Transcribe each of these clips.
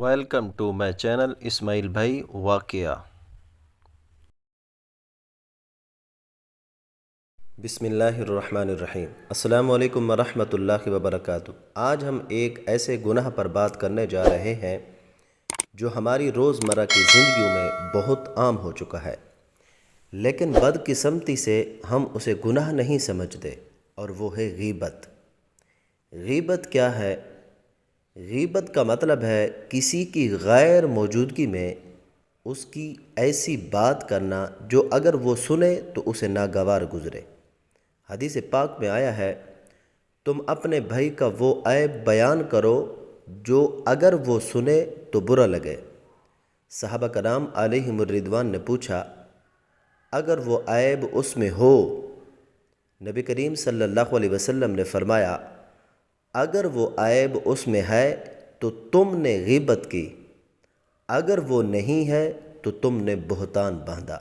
Welcome to my channel اسماعیل بھائی واقعہ۔ بسم اللہ الرحمن الرحیم۔ السلام علیکم ورحمۃ اللہ وبرکاتہ۔ آج ہم ایک ایسے گناہ پر بات کرنے جا رہے ہیں جو ہماری روزمرہ کی زندگیوں میں بہت عام ہو چکا ہے، لیکن بدقسمتی سے ہم اسے گناہ نہیں سمجھتے، اور وہ ہے غیبت۔ غیبت کیا ہے؟ غیبت کا مطلب ہے کسی کی غیر موجودگی میں اس کی ایسی بات کرنا جو اگر وہ سنے تو اسے ناگوار گزرے۔ حدیث پاک میں آیا ہے، تم اپنے بھائی کا وہ عیب بیان کرو جو اگر وہ سنے تو برا لگے۔ صحابہ کرام علیہم الرضوان نے پوچھا، اگر وہ عیب اس میں ہو؟ نبی کریم صلی اللہ علیہ وسلم نے فرمایا، اگر وہ عیب اس میں ہے تو تم نے غیبت کی، اگر وہ نہیں ہے تو تم نے بہتان باندھا۔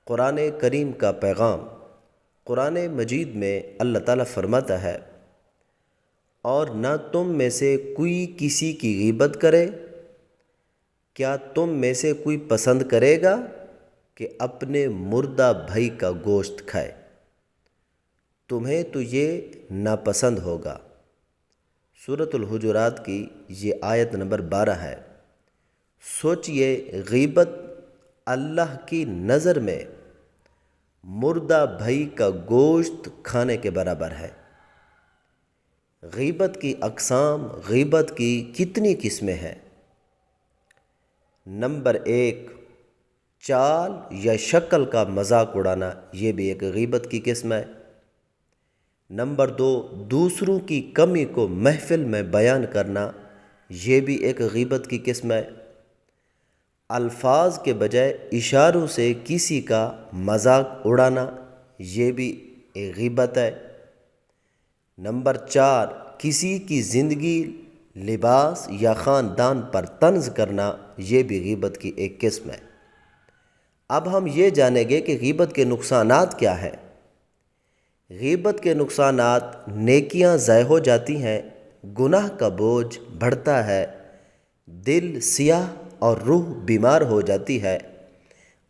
قرآن کریم کا پیغام۔ قرآن مجید میں اللہ تعالیٰ فرماتا ہے، اور نہ تم میں سے کوئی کسی کی غیبت کرے۔ کیا تم میں سے کوئی پسند کرے گا کہ اپنے مردہ بھائی کا گوشت کھائے؟ تمہیں تو یہ ناپسند ہوگا۔ سورۃ الحجرات کی یہ آیت نمبر 12 ہے۔ سوچئے، غیبت اللہ کی نظر میں مردہ بھائی کا گوشت کھانے کے برابر ہے۔ غیبت کی اقسام، غیبت کی کتنی قسمیں ہیں؟ نمبر 1، چال یا شکل کا مذاق اڑانا، یہ بھی ایک غیبت کی قسم ہے۔ نمبر 2، دوسروں کی کمی کو محفل میں بیان کرنا، یہ بھی ایک غیبت کی قسم ہے۔ الفاظ کے بجائے اشاروں سے کسی کا مذاق اڑانا، یہ بھی ایک غیبت ہے۔ نمبر 4، کسی کی زندگی، لباس یا خاندان پر طنز کرنا، یہ بھی غیبت کی ایک قسم ہے۔ اب ہم یہ جانیں گے کہ غیبت کے نقصانات کیا ہیں۔ غیبت کے نقصانات: نیکیاں ضائع ہو جاتی ہیں، گناہ کا بوجھ بڑھتا ہے، دل سیاہ اور روح بیمار ہو جاتی ہے،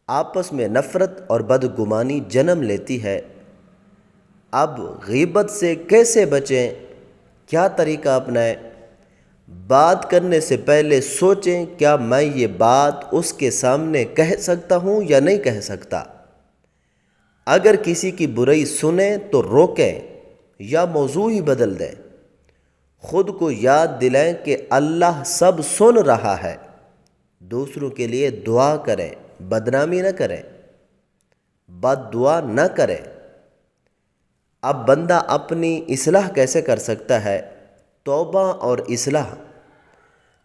آپس میں نفرت اور بدگمانی جنم لیتی ہے۔ اب غیبت سے کیسے بچیں؟ کیا طریقہ اپنائیں؟ بات کرنے سے پہلے سوچیں، کیا میں یہ بات اس کے سامنے کہہ سکتا ہوں یا نہیں کہہ سکتا؟ اگر کسی کی برائی سنیں تو روکیں یا موضوع ہی بدل دیں۔ خود کو یاد دلائیں کہ اللہ سب سن رہا ہے۔ دوسروں کے لیے دعا کریں، بدنامی نہ کریں، بد دعا نہ کریں۔ اب بندہ اپنی اصلاح کیسے کر سکتا ہے؟ توبہ اور اصلاح۔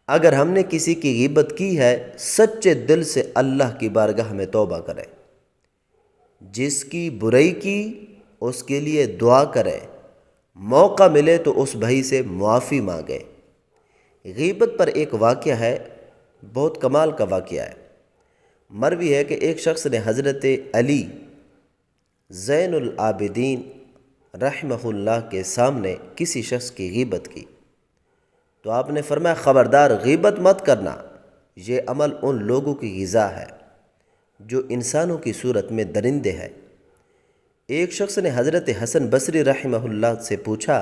اگر ہم نے کسی کی غیبت کی ہے، سچے دل سے اللہ کی بارگاہ میں توبہ کریں۔ جس کی برائی کی اس کے لیے دعا کریں، موقع ملے تو اس بھائی سے معافی مانگیں۔ غیبت پر ایک واقعہ ہے، بہت کمال کا واقعہ ہے۔ مروی ہے کہ ایک شخص نے حضرت علی زین العابدین رحمہ اللہ کے سامنے کسی شخص کی غیبت کی، تو آپ نے فرمایا، خبردار، غیبت مت کرنا، یہ عمل ان لوگوں کی غذا ہے جو انسانوں کی صورت میں درندے ہیں۔ ایک شخص نے حضرت حسن بصری رحمہ اللہ سے پوچھا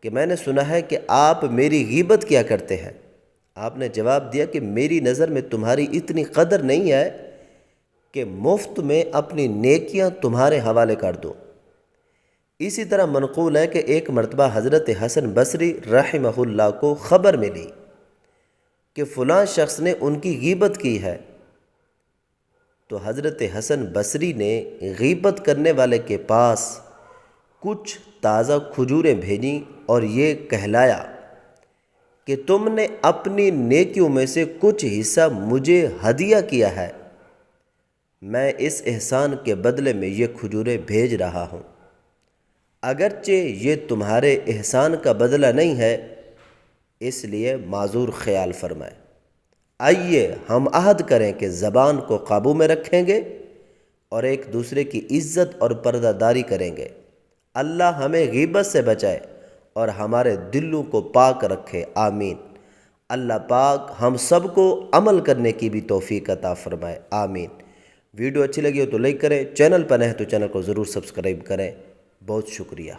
کہ میں نے سنا ہے کہ آپ میری غیبت کیا کرتے ہیں۔ آپ نے جواب دیا کہ میری نظر میں تمہاری اتنی قدر نہیں ہے کہ مفت میں اپنی نیکیاں تمہارے حوالے کر دو۔ اسی طرح منقول ہے کہ ایک مرتبہ حضرت حسن بصری رحمہ اللہ کو خبر ملی کہ فلاں شخص نے ان کی غیبت کی ہے، تو حضرت حسن بصری نے غیبت کرنے والے کے پاس کچھ تازہ کھجوریں بھیجیں اور یہ کہلایا کہ تم نے اپنی نیکیوں میں سے کچھ حصہ مجھے ہدیہ کیا ہے، میں اس احسان کے بدلے میں یہ کھجوریں بھیج رہا ہوں۔ اگرچہ یہ تمہارے احسان کا بدلہ نہیں ہے، اس لیے معذور خیال فرمائیں۔ آئیے ہم عہد کریں کہ زبان کو قابو میں رکھیں گے اور ایک دوسرے کی عزت اور پردہ داری کریں گے۔ اللہ ہمیں غیبت سے بچائے اور ہمارے دلوں کو پاک رکھے، آمین۔ اللہ پاک ہم سب کو عمل کرنے کی بھی توفیق عطا فرمائے، آمین۔ ویڈیو اچھی لگی ہو تو لائک کریں، چینل پر نئے ہیں تو چینل کو ضرور سبسکرائب کریں۔ بہت شکریہ۔